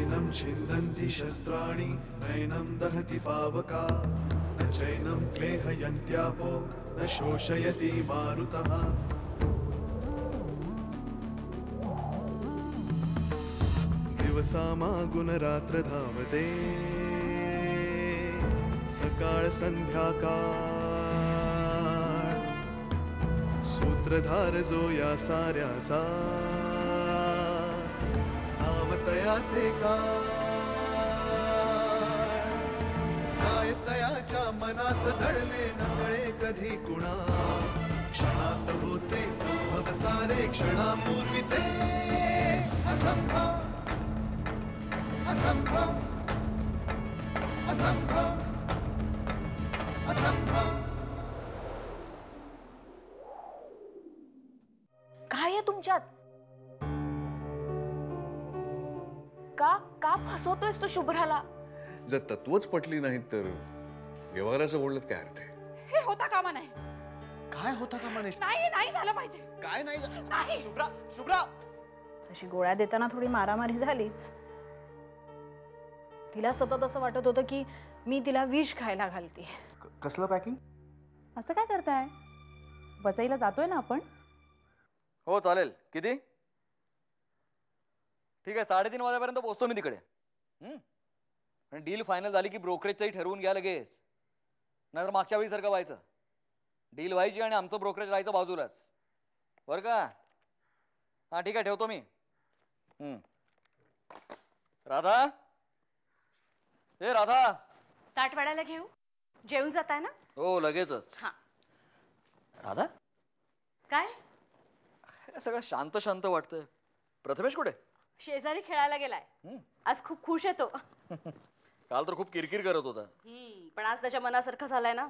नैनं छिन्दन्ति शस्त्राणि नैनं दहति पावका न चैनं क्लेहयन्त्यापो न शोषयति मारुतः दिवसामागुणरात्र धावते सकाळ संध्याकाळ सूत्रधार जो या साऱ्याचा नामतयाचे काय तयाच्या मनात दडले नकळे कधी कुणा क्षणात होते संभव सारे क्षणापूर्वीचे असंभव असंभव असंभव असंभव. काय आहे तुमच्यात? का का फसवतोयस तू शुभ्राला? जर तत्वच पटली नाहीत तर व्यवहाराचं बोलत काय अर्थ आहे? हे होता कामा नाही. काय होता कामा नाही? नाही नाही झालं पाहिजे. काय नाही नाही. शुभ्रा शुभ्रा तशी गोळ्या देताना थोडी मारामारी झालीच. तिला सतत असं वाटत होतं की मी तिला विष खायला घालते. कसलं पॅकिंग? असं काय करताय? वसईला जातोय ना आपण? हो चालेल. किती? ठीक आहे 3:30 वाजेपर्यंत पोहोचतो मी तिकडे. डील फायनल झाली की ब्रोकरेजचंही ठरवून घ्या लगेच. नाहीतर मागच्या वेळी सारखं व्हायचं. डील व्हायची आणि आमचं ब्रोकरेज राहायचं बाजूलाच. बरं का? हा ठीक आहे ठेवतो मी. राधा ए राधा ताट वाढायला घेऊ? जेवून जाताय ना? हो लगेचच. हा. राधा काय सगळं शांत शांत वाटतंय. प्रथमेश कुठे? शेजारी खेळायला गेलाय. आज खूप खुश आहे तो. काल तर खूप किरकिर करत होता. पण आज त्याच्या मनासारखं झालंय ना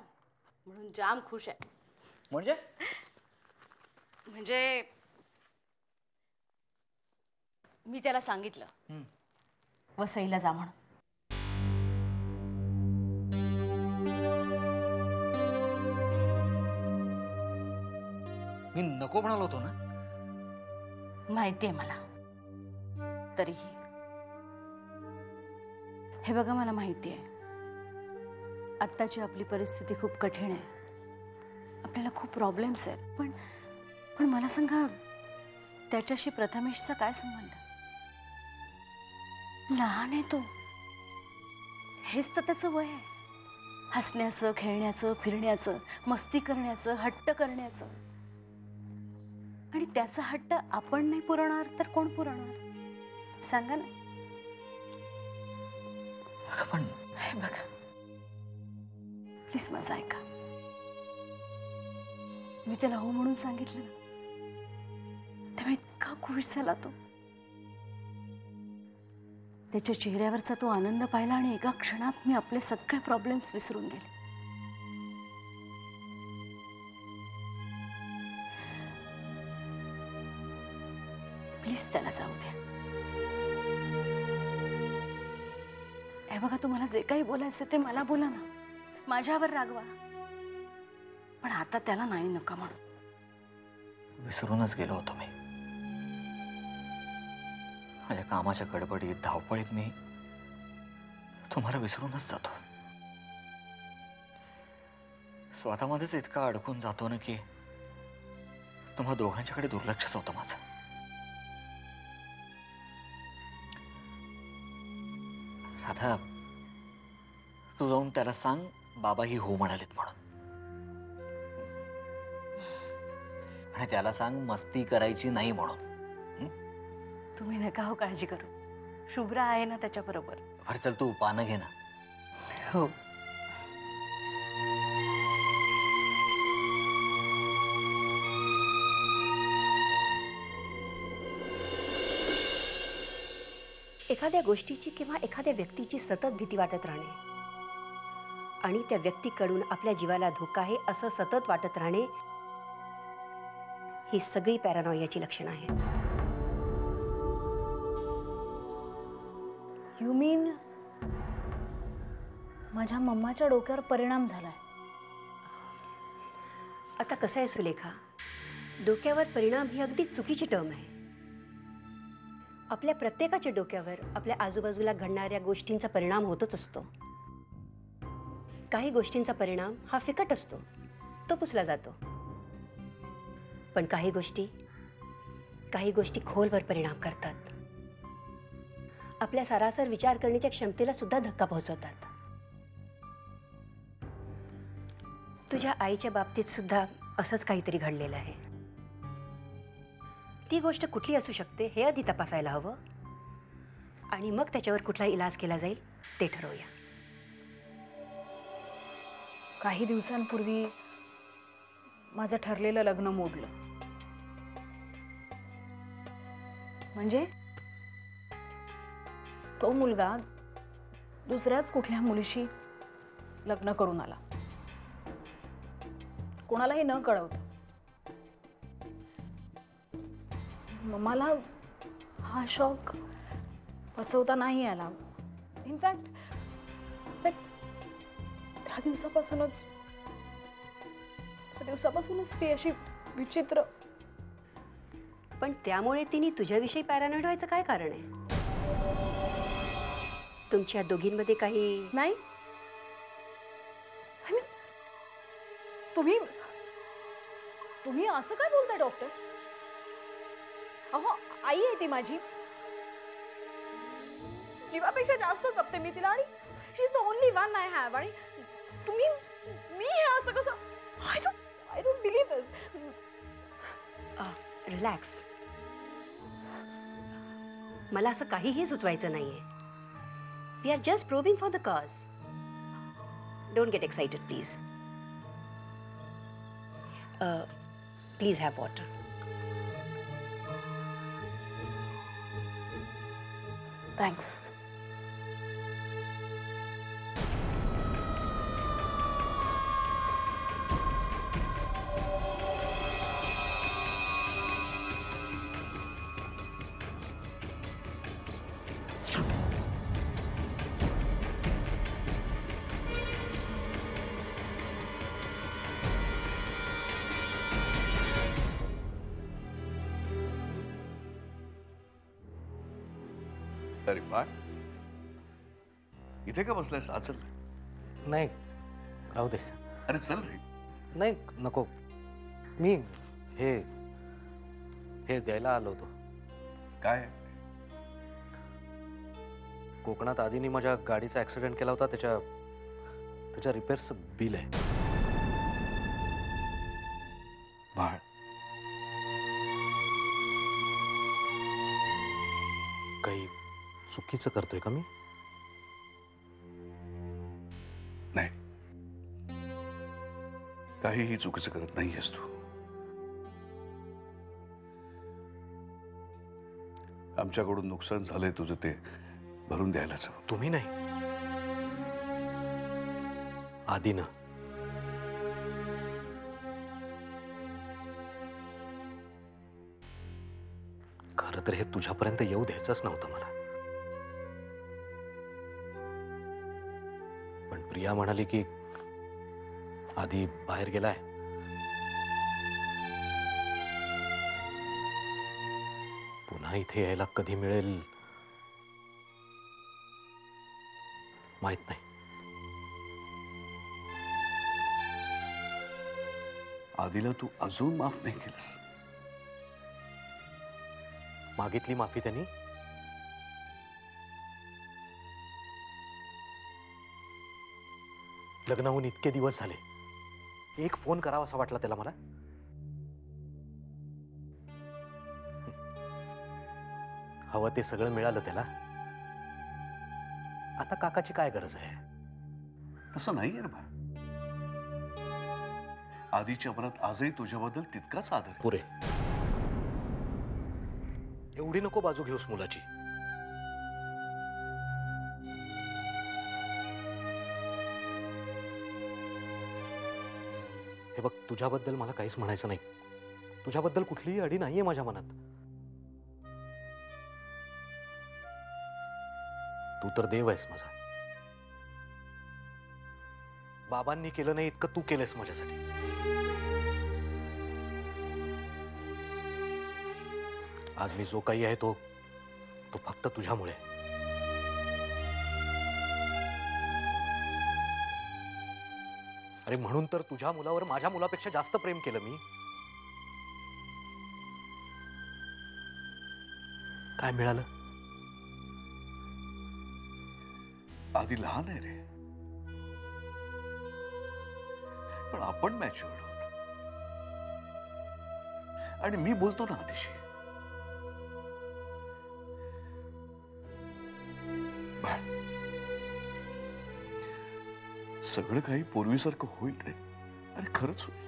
म्हणून जाम खुश आहे. म्हणजे मी त्याला सांगितलं वसईला जा म्हणून. मी नको म्हणालो होतो ना. माहितीये मला. तरीही हे बघा मला माहितीये आत्ताची आपली परिस्थिती खूप कठीण आहे. आपल्याला खूप प्रॉब्लेम्स आहेत. पण मला सांगा त्याच्याशी प्रथमेशचा काय संबंध? लहान आहे तो. हेच तर त्याचं वय आहे. हसण्याचं खेळण्याचं फिरण्याचं मस्ती करण्याचं हट्ट करण्याचं. आणि त्याचा हट्ट आपण नाही पुरवणार तर कोण पुरवणार सांगा ना. पण हे बघा प्लीज माझं ऐका. मी त्याला हो म्हणून सांगितलं ना तेव्हा इतका खुश झाला तो. त्याच्या चेहऱ्यावरचा तो आनंद पाहिला आणि एका क्षणात मी आपले सगळे प्रॉब्लेम्स विसरून गेले. प्लीज त्याला जाऊ द्या. हे बघा तुम्हाला जे काही बोलायचं ते मला बोला ना. माझ्यावर रागवा. पण आता त्याला नाही नका म्हणून. विसरूनच गेलो होतो मी. माझ्या कामाच्या गडबडीत धावपळीत मी तुम्हाला विसरूनच जातो. स्वतःमध्येच इतका अडकून जातो ना की तुम्हा दोघांच्याकडे दुर्लक्षच होतं माझं. राधा तू जाऊन त्याला सांग बाबा ही हो म्हणालेत म्हणून. आणि त्याला सांग मस्ती करायची नाही म्हणून. तुम्ही नका हो काळजी करू. शुभ्रा आहे ना त्याच्या बरोबर. अरे चल तू पानं घे ना. हो. एखाद्या गोष्टीची किंवा एखाद्या व्यक्तीची सतत भीती वाटत राहणे आणि त्या व्यक्तीकडून आपल्या जीवाला धोका आहे असं सतत वाटत राहणे ही सगळी पॅरानॉयाची लक्षणं आहेत. यू मीन माझ्या मम्माच्या डोक्यावर परिणाम झालाय? आता कसं आहे सुलेखा, डोक्यावर परिणाम ही अगदी चुकीची टर्म आहे. आपल्या प्रत्येकाच्या डोक्यावर आपल्या आजूबाजूला घडणाऱ्या गोष्टींचा परिणाम होतच असतो. काही गोष्टींचा परिणाम हा फिकट असतो, तो पुसला जातो. पण काही गोष्टी खोलवर परिणाम करतात. आपल्या सरासर विचार करण्याच्या क्षमतेला सुद्धा धक्का पोहोचवतात. तुझ्या आईच्या बाबतीत सुद्धा असंच काहीतरी घडलेलं आहे. ती गोष्ट कुठली असू शकते हे आधी तपासायला हवं आणि मग त्याच्यावर कुठला इलाज केला जाईल ते ठरवूया. काही दिवसांपूर्वी माझं ठरलेलं लग्न मोडलं. म्हणजे तो मुलगा दुसऱ्याच कुठल्या मुलीशी लग्न करून आला, कोणालाही न कळवता. मला हा शॉक पचवता नाही आला. इनफॅक्ट त्या दिवसापासूनच ती अशी विचित्र. पण त्यामुळे तिने तुझ्याविषयी पॅरानॉइड व्हायचं काय कारण आहे? तुमच्या दोघींमध्ये काही नाही. तुम्ही असं काय बोलताय डॉक्टर? अहो, आई आहे ती माझी. जीवापेक्षा जास्त जपते मी तिला आणि she is the only one I have. आणि मी हे असं कसं? I don't believe this. Relax. मला असं काहीही सुचवायचं नाहीये. We are just probing for the cause. Don't get excited please. Please have water. Thanks. अरे बाळ, इथे का बसलायस? आज चल. नाही, राहू दे. अरे चल रे. नाही, नको. मी हे द्यायला आलो होतो. काय? कोकणात आधीने माझ्या गाडीचा ऍक्सिडेंट केला होता, त्याच्या रिपेअरचं बिल आहे. बाळ, काही चुकीचं करतोय का मी? नाही, काहीही चुकीचं करत नाहीयेस तू. आमच्याकडून नुकसान झालंय तुझं, ते भरून द्यायलाच हवं. तुम्ही नाही, आधीनं. खरं तर हे तुझ्यापर्यंत येऊ द्यायचंच नव्हतं मला. पण प्रिया म्हणाली की आधी बाहेर गेलाय, पुन्हा इथे यायला कधी मिळेल माहित नाही. आधीला तू अजून माफ नाही केलंस. मागितली माफी त्यांनी. लग्न होऊन इतके दिवस झाले, एक फोन करावा असा वाटला त्याला मला. हवं ते सगळं मिळालं त्याला. आता काकाची काय गरज आहे? तसं नाहीये रे बा. आधीच्या मनात आजही तुझ्याबद्दल तितकाच आदर आहे. पुरे. एवढी नको बाजू घेऊस मुलाची. हे बघ, तुझ्याबद्दल मला काहीच म्हणायचं नाही. तुझ्याबद्दल कुठलीही अडी नाहीये माझ्या मनात. तू तर देव आहेस माझा. बाबांनी केलं नाही इतकं तू केलंस माझ्यासाठी. आज मी जो काही आहे तो तो फक्त तुझ्यामुळे. अरे म्हणून तर तुझ्या मुलावर माझ्या मुलापेक्षा जास्त प्रेम केलं मी. काय मिळालं? आधी लहान आहे रे, पण आपण मॅच्युअर्ड आहोत. आणि मी बोलतो ना आधीशी, बाळ, सगळं काही पूर्वीसारखं होईल रे. अरे खरंच होईल.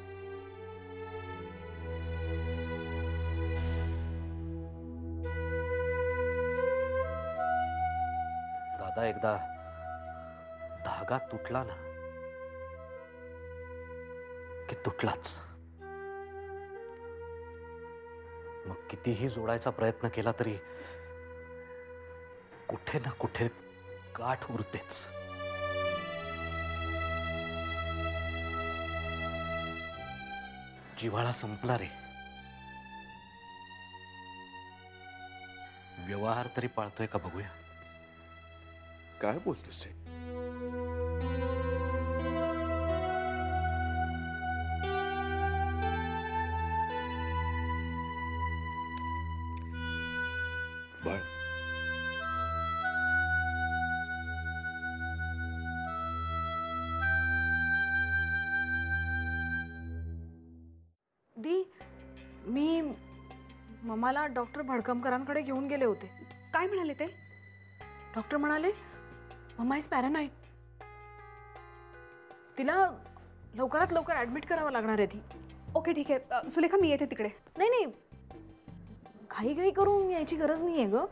दादा, एकदा धागा तुटला ना की तुटलाच. मग कितीही जोडायचा प्रयत्न केला तरी कुठे ना कुठे गाठ उरतेच. जिव्हाळा संपला रे. व्यवहार तरी पाळतोय का बघूया. काय बोलतोस रे? बाळ, दी, मी मम्माला डॉक्टर भडकमकरांकडे घेऊन गेले होते. काय म्हणाले ते? डॉक्टर म्हणाले मम्मा इज पॅरानाइड. तिला लवकरात लवकर ऍडमिट करावं लागणार आहे. ती ओके ठीक आहे. सुलेखा मी येते तिकडे. नाही नाही, घाई करून यायची गरज नाहीये ग.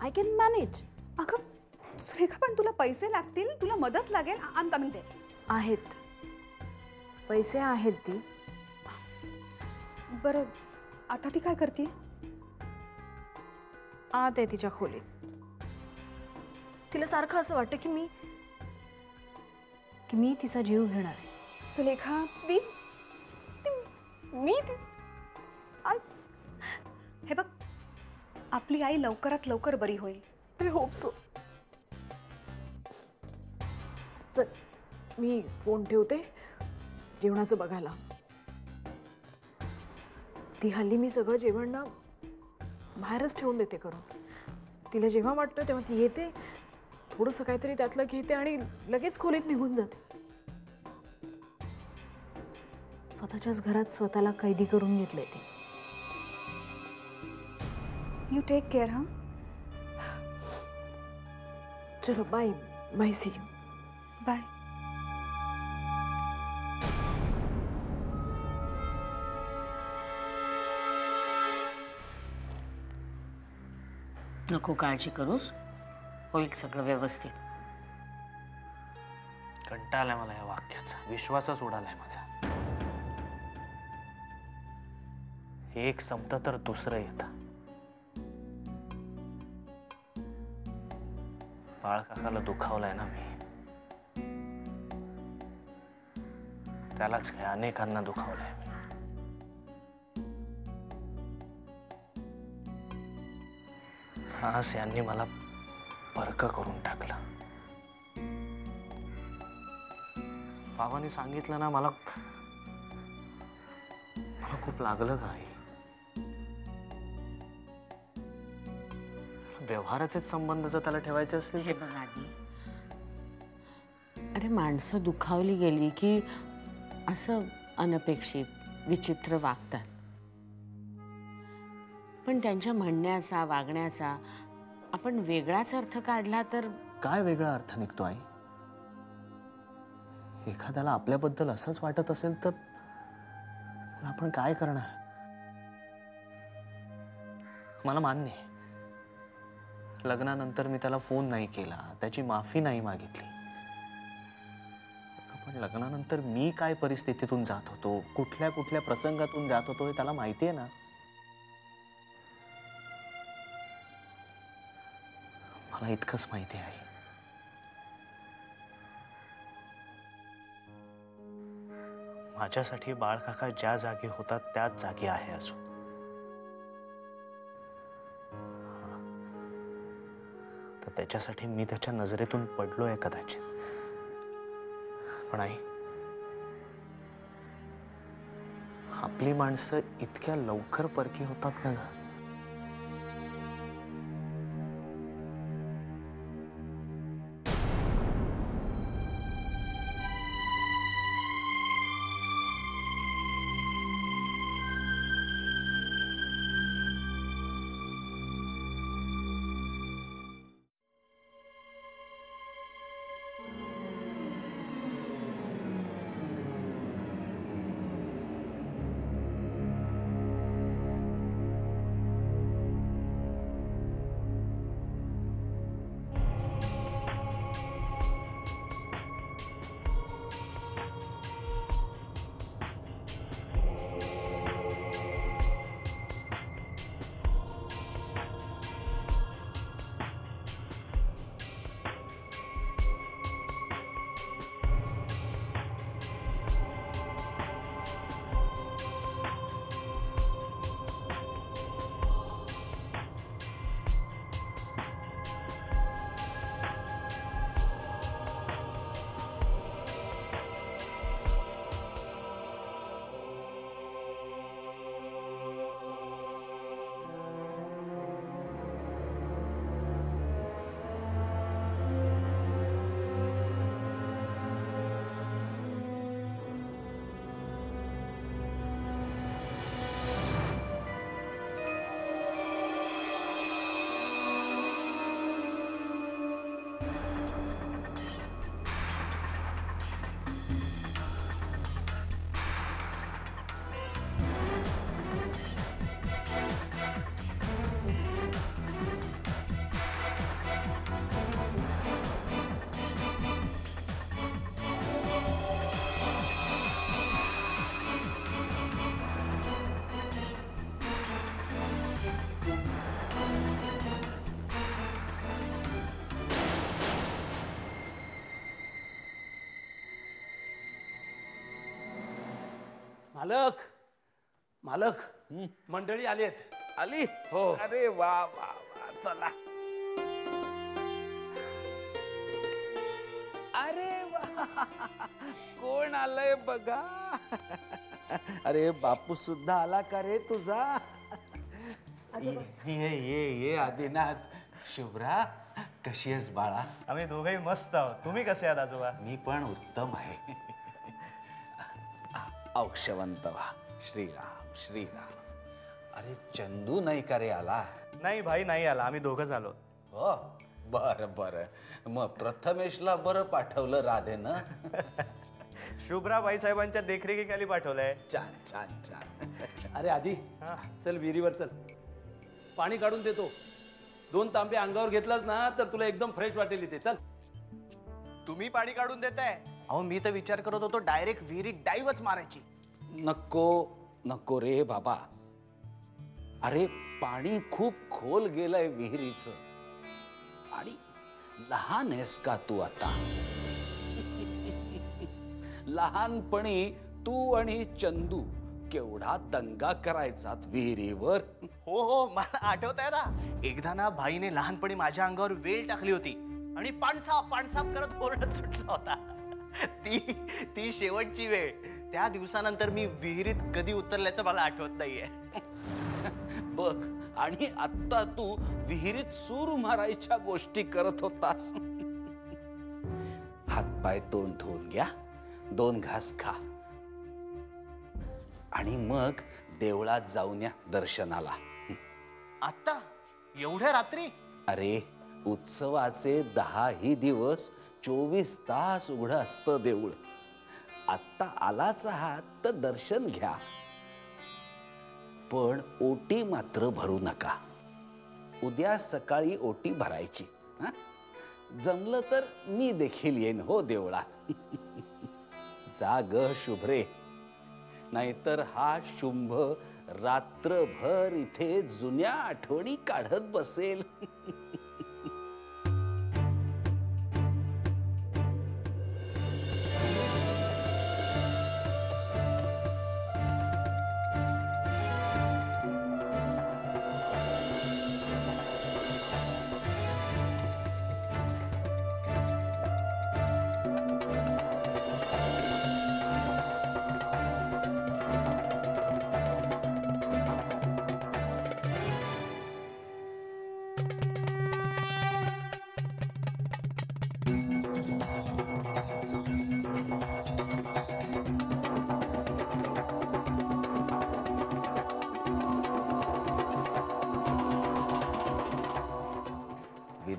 I can manage. अगं सुलेखा, पण तुला पैसे लागतील, तुला मदत लागेल. I am coming there. आहेत पैसे आहेत ती. बरं, आता ती काय करते? आत आहे तिच्या खोलीत. तिला सारखं असं वाटतं की मी तिचा जीव घेणार आहे. सुलेखा, ती मी हे बघ, आपली आई लवकरात लवकर बरी होईल. I hope so. चल, मी फोन ठेवते जेवणाचं बघायला. ती हल्ली मी सगळं जेवण ना बाहेरच ठेवून देते करून. तिला जेव्हा वाटतं तेव्हा ती येते, थोडंसं काहीतरी त्यातलं घेते आणि लगेच खोलीत निघून जाते. स्वतःच्याच घरात स्वतःला कैदी करून घेतलंय ते. You take care. हा, चलो bye bye. See you. Bye. नको काळजी करूस, होईल सगळं व्यवस्थित. कंटाळा आलाय मला या वाक्याचा. विश्वासच उडालाय माझा. एक संपतं तर दुसरं येतं. बाळ काकाला दुखावलाय ना मी. त्यालाच काय अनेकांना दुखावलंय मी. आज यांनी मला परक करून टाकलं. बाबांनी सांगितलं ना, मला खूप लागलं का आई. व्यवहाराचेच संबंध जर त्याला ठेवायचे असतील. हे बघ आधी, अरे माणसं दुखावली गेली की असं अनपेक्षित विचित्र वागतात. पण त्यांच्या म्हणण्याचा वागण्याचा आपण वेगळाच अर्थ काढला तर. काय वेगळा अर्थ निघतो आई? एखाद्याला आपल्याबद्दल असंच वाटत असेल तर आपण काय करणार? मला मान्य आहे, लग्नानंतर मी त्याला फोन नाही केला, त्याची माफी नाही मागितली. पण लग्नानंतर मी काय परिस्थितीतून जात होतो, कुठल्या कुठल्या प्रसंगातून जात होतो हे त्याला माहिती आहे ना. मला इतकंच माहिती आहे. माझ्यासाठी बाळकाका ज्या जागी होता त्याच जागी आहे अजून. तर त्याच्यासाठी मी त्याच्या नजरेतून पडलोय कदाचित. पण आई, आपली माणसं इतक्या लवकर परकी होतात का ग? मालक, मालक, मंडळी आलीत. आली? हो. अरे वा वा वा, चला. अरे वा, कोण आलंय बघा. अरे बापू सुद्धा आला का रे तुझा? ये ये ये आदिनाथ. शुभ्रा, कशी आहेस बाळा? आम्ही दोघेही मस्त आहोत. तुम्ही कसे आहात आजोबा? मी पण उत्तम आहे. औक्षवंत व्हा. श्रीराम श्रीराम. अरे चंदू नाही का रे आला? नाही भाई नाही आला, आम्ही दोघंच आलो. हो, बर बर. मग प्रथमेशला बरं पाठवलं राधेनं. शुभ्रा बाईसाहेबांच्या देखरेखीखाली पाठवलंय. छान छान छान. अरे आधी चल विहिरीवर चल, पाणी काढून देतो. 2 तांबे अंगावर घेतलास ना तर तुला एकदम फ्रेश वाटेल इथे. चल. तुम्ही पाणी काढून देताय? अहो मी तर विचार करत होतो डायरेक्ट विहिरीत डाईवच मारायची. नको नको रे बाबा. अरे पाणी खूप खोल गेलंय विहिरीचं. आणि लहान आहेस का तू आता? लहानपणी तू आणि चंदू केवढा दंगा करायचात विहिरीवर. हो हो, मला आठवत आहे ना. एकदा ना भाईने लहानपणी माझ्या अंगावर वेल टाकली होती आणि पाणसाप करत ओरडत सुटला होता. ती शेवटची वेळ. त्या दिवसानंतर मी विहिरीत कधी उतरल्याचं मला आठवत नाहीये. बघ, आणि आता तू विहिरीत सूर मारायच्या गोष्टी करत होतास. हातपाय तोंड धुवून घ्या, 2 घास खा आणि मग देवळात जाऊन या दर्शनाला. आता एवढ्या रात्री? अरे उत्सवाचे 10 दिवस 24 तास उघडं असतं देऊळ. आत्ता आलाच आहात तर दर्शन घ्या, पण ओटी मात्र भरू नका. उद्या सकाळी ओटी भरायची. जमलं तर मी देखील येईन हो देवळात. जा ग शुभ्रे, नाहीतर हा शुंभ रात्रभर इथे जुन्या आठवणी काढत बसेल.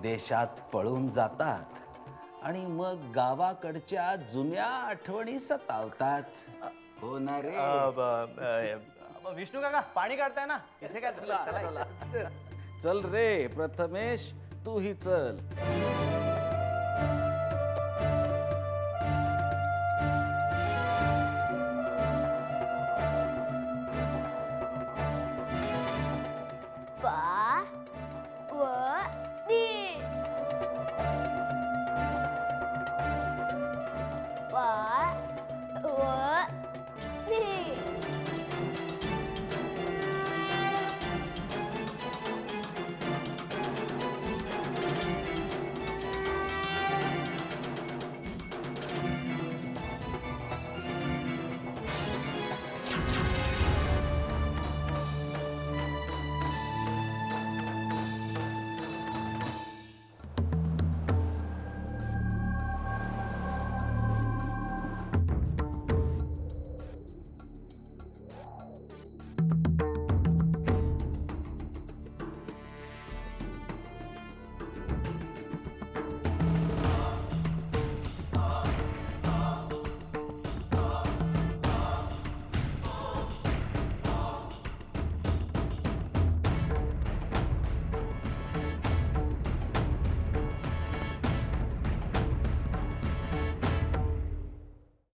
विदेशात पळून जातात आणि मग गावाकडच्या जुन्या आठवणी सतावतात. हो ना रे? विष्णू काका पाणी काढताय ना, इथे काय? चला चल रे प्रथमेश, तूही चल.